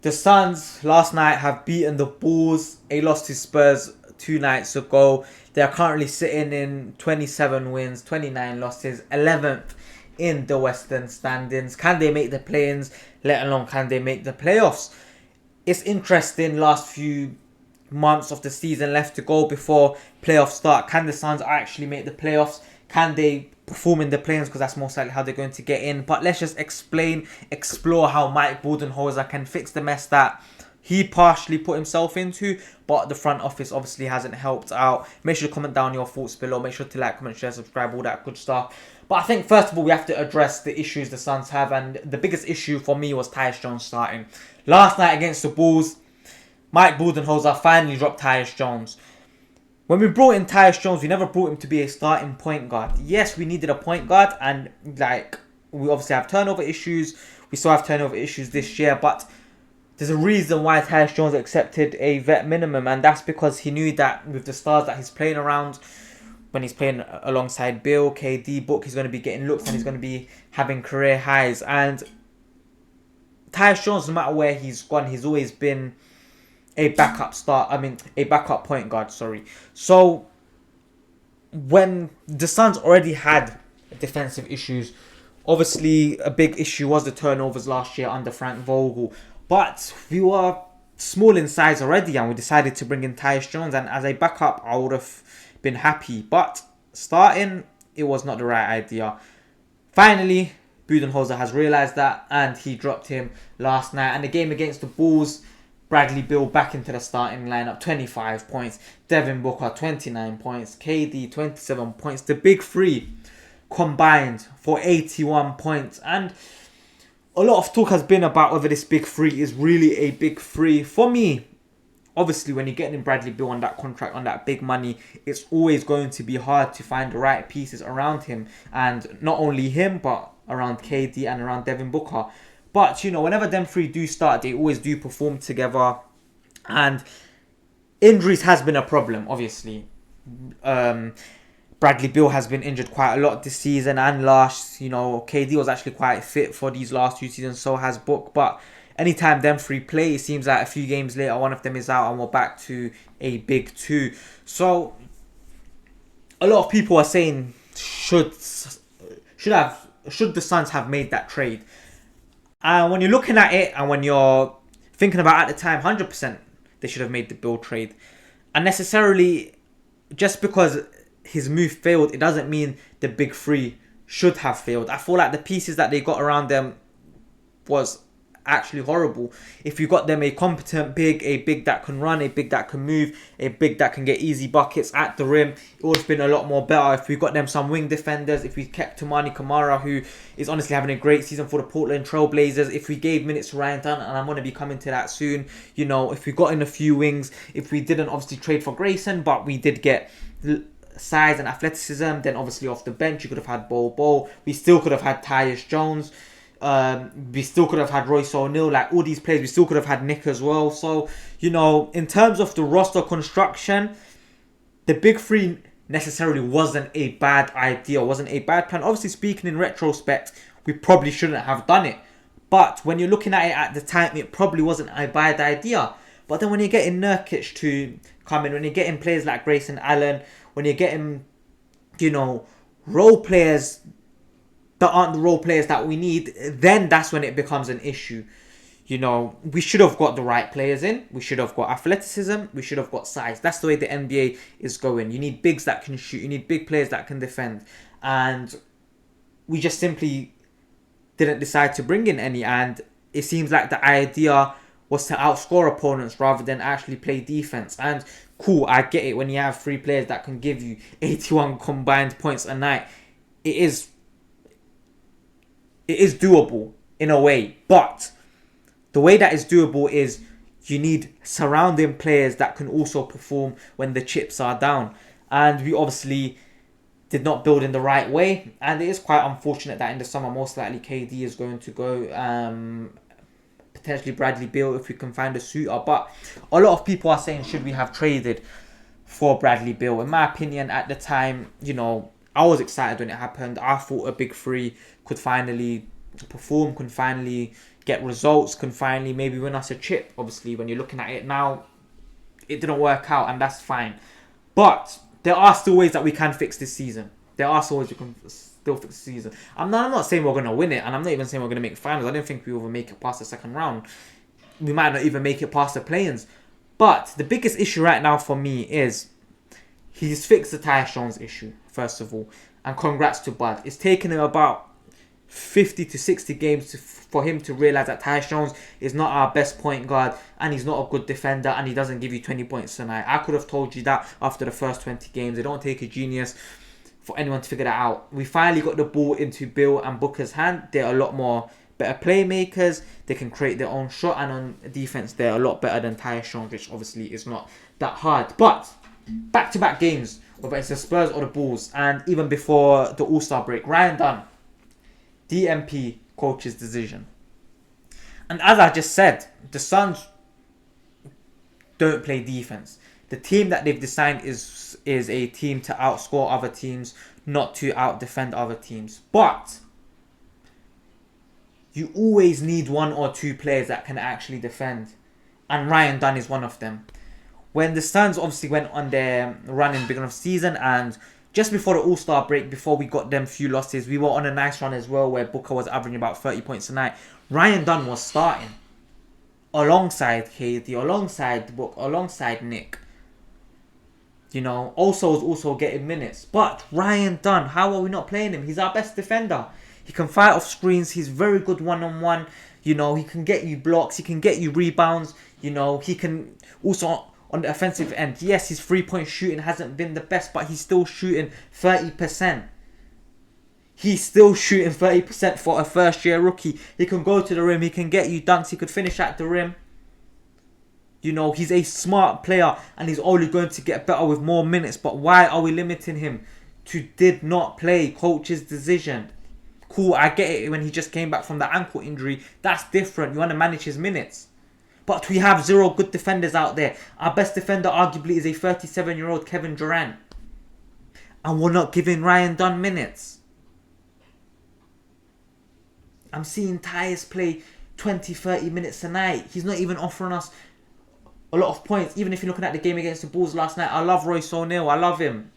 The Suns last night have beaten the Bulls. They lost to Spurs 2 nights ago. They are currently sitting in 27 wins, 29 losses, 11th in the Western standings. Can they make the play-ins? Let alone can they make the playoffs? It's interesting. Last few months of the season left to go before playoffs start. Can the Suns actually make the playoffs? Can they perform in the play-ins? Because that's most likely how they're going to get in. But let's just explore how Mike Budenholzer can fix the mess that he partially put himself into, but the front office obviously hasn't helped out. Make sure to comment down your thoughts below. Make sure to like, comment, share, subscribe, all that good stuff. But I think first of all we have to address the issues the Suns have, and the biggest issue for me was Tyus Jones starting. Last night against the Bulls, Mike Budenholzer finally dropped Tyus Jones. When we brought in Tyus Jones, we never brought him to be a starting point guard. Yes, we needed a point guard, and we obviously have turnover issues. We still have turnover issues this year, but there's a reason why Tyus Jones accepted a vet minimum, and that's because he knew that with the stars that he's playing around, when he's playing alongside Beal, KD, Book, he's going to be getting looks and he's going to be having career highs. And Tyus Jones, no matter where he's gone, he's always been a backup point guard, sorry. So when the Suns already had defensive issues, obviously a big issue was the turnovers last year under Frank Vogel. But we were small in size already and we decided to bring in Tyus Jones, and as a backup I would have been happy. But starting, it was not the right idea. Finally, Budenholzer has realised that and he dropped him last night. And the game against the Bulls, Bradley Beal back into the starting lineup, 25 points. Devin Booker, 29 points. KD, 27 points. The big three combined for 81 points. And a lot of talk has been about whether this big three is really a big three. For me, obviously, when you're getting in Bradley Beal on that contract, on that big money, it's always going to be hard to find the right pieces around him. And not only him, but around KD and around Devin Booker. But, whenever them three do start, they always do perform together. And injuries has been a problem, obviously. Bradley Beal has been injured quite a lot this season and last. KD was actually quite fit for these last 2 seasons, so has Book. But anytime them three play, it seems like a few games later, one of them is out and we're back to a big two. So, a lot of people are saying, should the Suns have made that trade? And when you're looking at it and when you're thinking about at the time, 100% they should have made the Beal trade. And necessarily, just because his move failed, it doesn't mean the big three should have failed. I feel like the pieces that they got around them was actually horrible. If you got them a competent big, a big that can run, a big that can move, a big that can get easy buckets at the rim, it would have been a lot more better. If we got them some wing defenders, if we kept Tumani Kamara, who is honestly having a great season for the Portland Trailblazers, if we gave minutes to Ryan Dunn, and I'm going to be coming to that soon, if we got in a few wings, if we didn't obviously trade for Grayson, but we did get size and athleticism, then obviously off the bench you could have had Bol. We still could have had Tyus Jones. We still could have had Royce O'Neal. Like all these players, we still could have had Nick as well. So, in terms of the roster construction, the big three necessarily wasn't a bad idea, wasn't a bad plan. Obviously, speaking in retrospect, we probably shouldn't have done it. But when you're looking at it at the time, it probably wasn't a bad idea. But then when you're getting Nurkic to come in, when you're getting players like Grayson Allen, when you're getting, role players that aren't the role players that we need, then that's when it becomes an issue. We should have got the right players in. We should have got athleticism. We should have got size. That's the way the NBA is going. You need bigs that can shoot. You need big players that can defend. And we just simply didn't decide to bring in any. And it seems like the idea was to outscore opponents rather than actually play defense. And cool, I get it. When you have 3 players that can give you 81 combined points a night, it is doable in a way. But the way that is doable is you need surrounding players that can also perform when the chips are down. And we obviously did not build in the right way. And it is quite unfortunate that in the summer, most likely KD is going to go. Potentially Bradley Beal if we can find a suitor. But a lot of people are saying, should we have traded for Bradley Beal? In my opinion, at the time, I was excited when it happened. I thought a big three could finally perform, could finally, get results, can finally maybe win us a chip. Obviously, when you're looking at it now, it didn't work out, and that's fine. But there are still ways that we can fix this season. There are still ways we can still fix the season. I'm not saying we're going to win it, and I'm not even saying we're going to make finals. I don't think we will make it past the second round. We might not even make it past the play-ins. But the biggest issue right now for me is he's fixed the Tyus Jones issue, first of all. And congrats to Bud. It's taken him about 50 to 60 games for him to realise that Tyus Jones is not our best point guard, and he's not a good defender, and he doesn't give you 20 points tonight. I could have told you that after the first 20 games. It don't take a genius for anyone to figure that out. We finally got the ball into Beal and Booker's hand. They're a lot more better playmakers. They can create their own shot, and on defense they're a lot better than Tyus Jones, which obviously is not that hard. But back-to-back games, whether it's the Spurs or the Bulls, and even before the All-Star break, Ryan Dunn, DMP, coach's decision. And as I just said, the Suns don't play defense. The team that they've designed is a team to outscore other teams, not to out-defend other teams. But you always need one or two players that can actually defend. And Ryan Dunn is one of them. When the Suns obviously went on their run in the beginning of the season, and just before the All-Star break, before we got them few losses, we were on a nice run as well, where Booker was averaging about 30 points a night. Ryan Dunn was starting alongside KD, alongside Book, alongside Nick. Also was also getting minutes. But Ryan Dunn, how are we not playing him? He's our best defender. He can fight off screens. He's very good one-on-one. He can get you blocks. He can get you rebounds. He can also, on the offensive end, yes, his three-point shooting hasn't been the best, but he's still shooting 30%. He's still shooting 30% for a first-year rookie. He can go to the rim. He can get you dunks. He could finish at the rim. He's a smart player, and he's only going to get better with more minutes. But why are we limiting him to did not play? Coach's decision. Cool, I get it when he just came back from the ankle injury. That's different. You want to manage his minutes. But we have zero good defenders out there. Our best defender arguably is a 37-year-old Kevin Durant. And we're not giving Ryan Dunn minutes. I'm seeing Tyus play 20, 30 minutes a night. He's not even offering us a lot of points. Even if you're looking at the game against the Bulls last night, I love Royce O'Neal. I love him.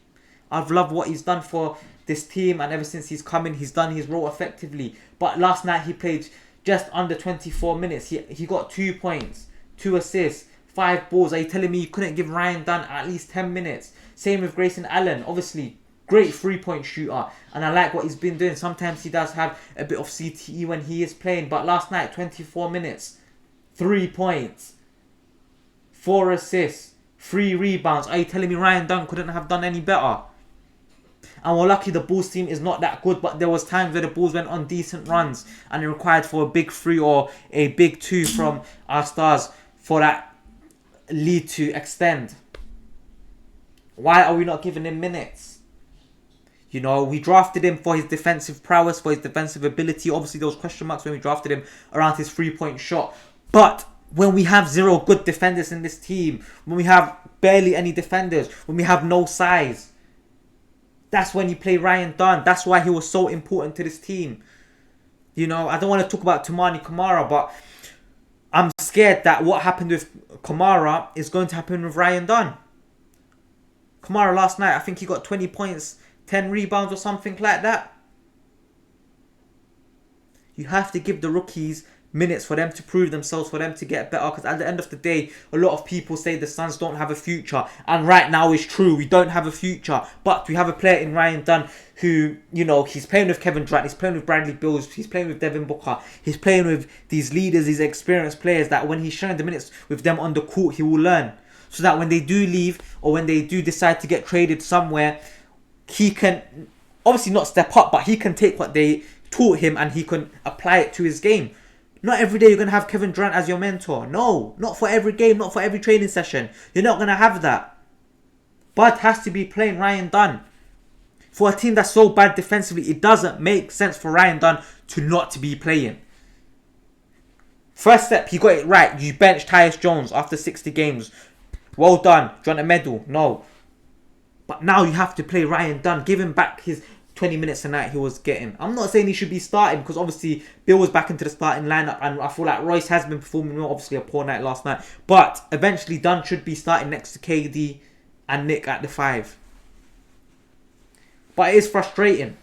I've loved what he's done for this team, and ever since he's come in, he's done his role effectively. But last night he played just under 24 minutes. He got 2 points, 2 assists, 5 balls. Are you telling me you couldn't give Ryan Dunn at least 10 minutes? Same with Grayson Allen. Obviously, great 3-point shooter, and I like what he's been doing. Sometimes he does have a bit of CTE when he is playing, but last night, 24 minutes, 3 points, 4 assists, 3 rebounds. Are you telling me Ryan Dunn couldn't have done any better? And we're lucky the Bulls team is not that good, but there was times where the Bulls went on decent runs, and it required for a big 3 or a big 2 from our stars for that lead to extend. Why are we not giving him minutes? We drafted him for his defensive prowess, for his defensive ability. Obviously, there was question marks when we drafted him around his 3-point shot. But when we have zero good defenders in this team, when we have barely any defenders, when we have no size, that's when you play Ryan Dunn. That's why he was so important to this team. I don't want to talk about Toumani Camara, but I'm scared that what happened with Camara is going to happen with Ryan Dunn. Camara last night, I think he got 20 points, 10 rebounds or something like that. You have to give the rookies minutes for them to prove themselves, for them to get better, because at the end of the day, a lot of people say the Suns don't have a future, and right now it's true, we don't have a future, but we have a player in Ryan Dunn who, he's playing with Kevin Durant, he's playing with Bradley Beal, he's playing with Devin Booker, he's playing with these leaders, these experienced players that when he's sharing the minutes with them on the court, he will learn, so that when they do leave, or when they do decide to get traded somewhere, he can obviously not step up, but he can take what they taught him and he can apply it to his game. Not every day you're going to have Kevin Durant as your mentor. No, not for every game, not for every training session. You're not going to have that. Bud has to be playing Ryan Dunn. For a team that's so bad defensively, it doesn't make sense for Ryan Dunn to not be playing. First step, he got it right. You benched Tyus Jones after 60 games. Well done. Do you want a medal? No. But now you have to play Ryan Dunn. Give him back his 20 minutes a night he was getting. I'm not saying he should be starting because obviously Bill was back into the starting lineup and I feel like Royce has been performing well. Obviously a poor night last night. But eventually Dunn should be starting next to KD and Nick at the 5. But it is frustrating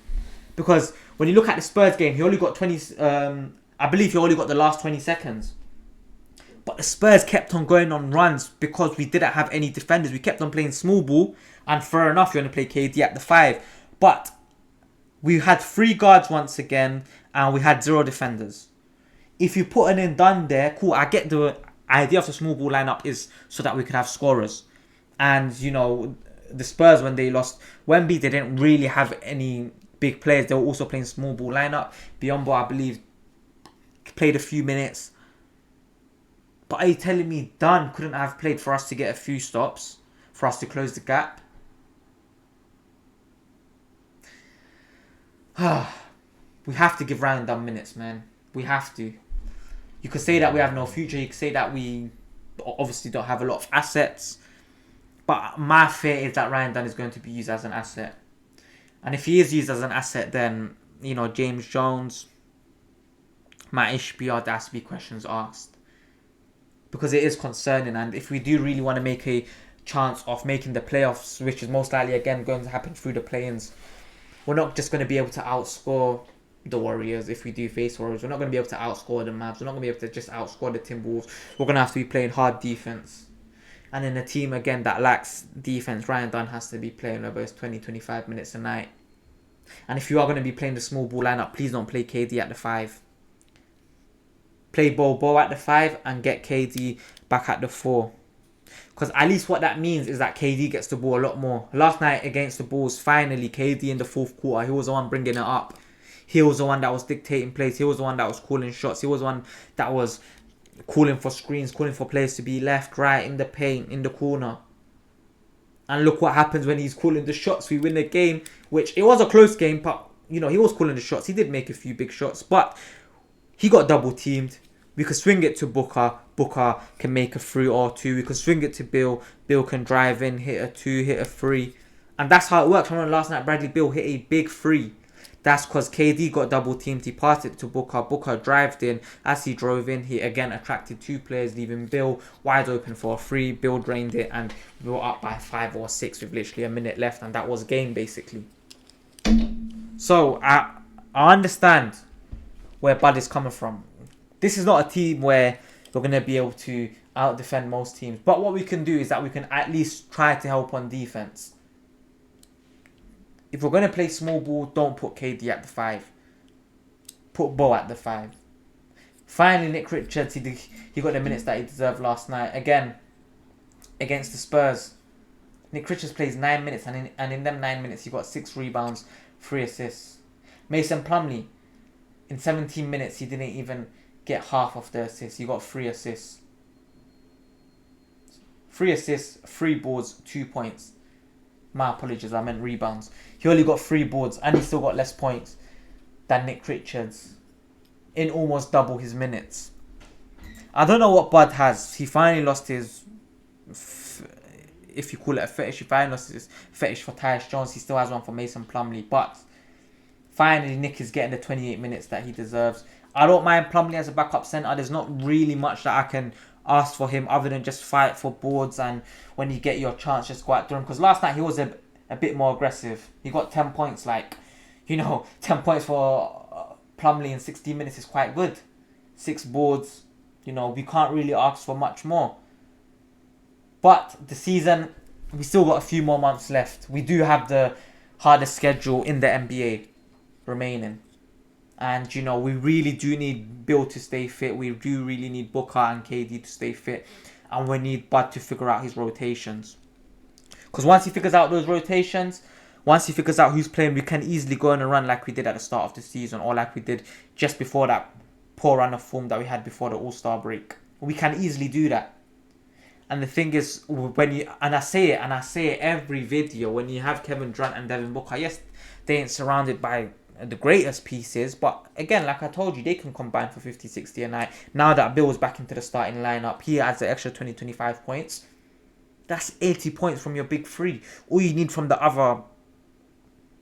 because when you look at the Spurs game, he only got 20... I believe he only got the last 20 seconds. But the Spurs kept on going on runs because we didn't have any defenders. We kept on playing small ball. And fair enough, you want to play KD at the 5. But we had 3 guards once again. And we had 0 defenders. If you put an in Dunn there, cool. I get the idea of the small ball lineup is so that we could have scorers. And, you know, the Spurs, when they lost Wemby, they didn't really have any big players. They were also playing small ball lineup. Biyombo, I believe, played a few minutes. But are you telling me Dunn couldn't have played for us to get a few stops? For us to close the gap? We have to give Ryan Dunn minutes, man. We have to. You could say that we have no future. You could say that we obviously don't have a lot of assets. But my fear is that Ryan Dunn is going to be used as an asset. And if he is used as an asset, then, you know, James Jones, Matt Ishbia, there has to be questions asked. Because it is concerning. And if we do really want to make a chance of making the playoffs, which is most likely, again, going to happen through the play-ins, we're not just going to be able to outscore the Warriors if we do face Warriors. We're not going to be able to outscore the Mavs. We're not going to be able to just outscore the Timberwolves. We're going to have to be playing hard defense. And in a team, again, that lacks defense, Ryan Dunn has to be playing over 20-25 minutes a night. And if you are going to be playing the small ball lineup, please don't play KD at the 5. Play Bobo at the 5 and get KD back at the 4. Because at least what that means is that KD gets the ball a lot more. Last night against the Bulls, finally, KD in the 4th quarter, he was the one bringing it up. He was the one that was dictating plays. He was the one that was calling shots. He was the one that was calling for screens, calling for players to be left, right, in the paint, in the corner. And look what happens when he's calling the shots. We win the game, which it was a close game, but, you know, he was calling the shots. He did make a few big shots, but he got double teamed. We could swing it to Booker. Booker can make a 3 or 2. We could swing it to Bill. Bill can drive in, hit a 2, hit a 3. And that's how it works. I remember last night Bradley Beal hit a big 3. That's because KD got double teamed. He passed it to Booker. Booker drived in. As he drove in, he again attracted 2 players, leaving Bill wide open for a 3. Bill drained it and we were up by 5 or 6 with literally a minute left. And that was game, basically. So, I understand where Bud is coming from. This is not a team where we're going to be able to out-defend most teams. But what we can do is that we can at least try to help on defense. If we're going to play small ball, don't put KD at the 5. Put Bo at the 5. Finally, Nick Richards, he got the minutes that he deserved last night. Again, against the Spurs. Nick Richards plays 9 minutes, and in them 9 minutes, he got 6 rebounds, 3 assists. Mason Plumlee, in 17 minutes, he didn't even get half of the assists. He got 3 assists. 3 assists, 3 boards, 2 points. My apologies, I meant rebounds. He only got 3 boards and he still got less points than Nick Richards in almost double his minutes. I don't know what Bud has. He finally lost his, if you call it a fetish, he finally lost his fetish for Tyus Jones. He still has one for Mason Plumlee. But finally, Nick is getting the 28 minutes that he deserves. I don't mind Plumlee as a backup centre. There's not really much that I can ask for him other than just fight for boards, and when you get your chance, just go out through him. Because last night he was a bit more aggressive. He got 10 points. Like, you know, 10 points for Plumlee in 60 minutes is quite good. 6 boards. You know, we can't really ask for much more. But the season, we still got a few more months left. We do have the hardest schedule in the NBA remaining. And, you know, we really do need Bill to stay fit. We do really need Booker and KD to stay fit. And we need Bud to figure out his rotations. Because once he figures out those rotations, once he figures out who's playing, we can easily go on a run like we did at the start of the season. Or like we did just before that poor run of form that we had before the All-Star break. We can easily do that. And the thing is, when you, and I say it every video, when you have Kevin Durant and Devin Booker, yes, they ain't surrounded by the greatest pieces, but again, like I told you, they can combine for 50-60 a night. Now that Bill is back into the starting lineup, he adds the extra 20-25 points. That's 80 points from your big 3. All you need from the other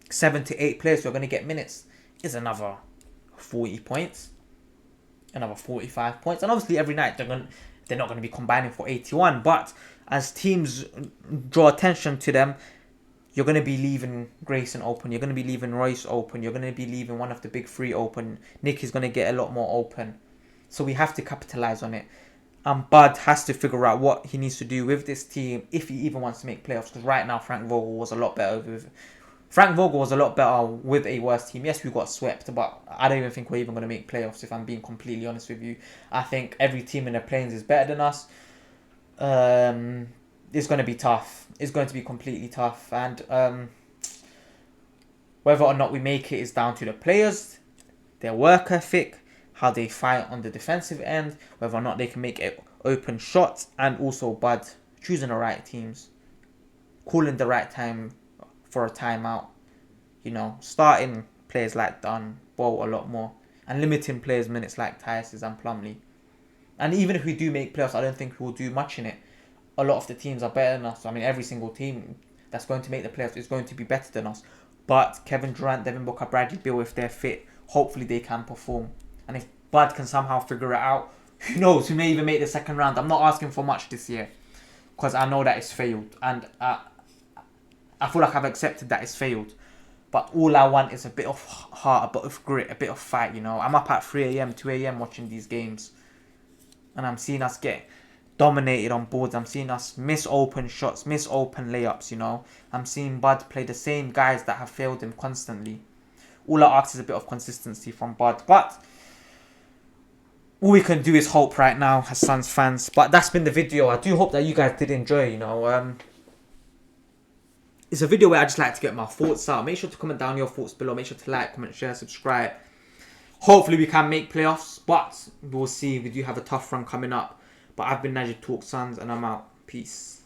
7 to 8 players who are going to get minutes is another 40 points, another 45 points. And obviously every night they're not going to be combining for 81. But as teams draw attention to them, you're going to be leaving Grayson open. You're going to be leaving Royce open. You're going to be leaving one of the big three open. Nick is going to get a lot more open. So we have to capitalize on it. And Bud has to figure out what he needs to do with this team if he even wants to make playoffs. Because right now Frank Vogel was a lot better with a worse team. Yes, we got swept, but I don't even think we're even going to make playoffs, if I'm being completely honest with you. I think every team in the plains is better than us. It's going to be tough. It's going to be completely tough. And whether or not we make it is down to the players, their work ethic, how they fight on the defensive end, whether or not they can make open shots, and also Bud choosing the right teams, calling the right time for a timeout, starting players like Dunn, Bolt a lot more, and limiting players' minutes like Tyus and Plumlee. And even if we do make playoffs, I don't think we'll do much in it. A lot of the teams are better than us. I mean, every single team that's going to make the playoffs is going to be better than us. But Kevin Durant, Devin Booker, Bradley Beal, if they're fit, hopefully they can perform. And if Bud can somehow figure it out, who knows? We may even make the second round. I'm not asking for much this year because I know that it's failed. And I feel like I've accepted that it's failed. But all I want is a bit of heart, a bit of grit, a bit of fight, I'm up at 3 a.m., 2 a.m. watching these games. And I'm seeing us get dominated on boards. I'm seeing us miss open shots, miss open layups, I'm seeing Bud play the same guys that have failed him constantly. All I ask is a bit of consistency from Bud. But all we can do is hope right now as Suns fans. But that's been the video. I do hope that you guys did enjoy, It's a video where I just like to get my thoughts out. Make sure to comment down your thoughts below. Make sure to like, comment, share, subscribe. Hopefully we can make playoffs, but we'll see. We do have a tough run coming up. But I've been NajibTalksSuns and I'm out. Peace.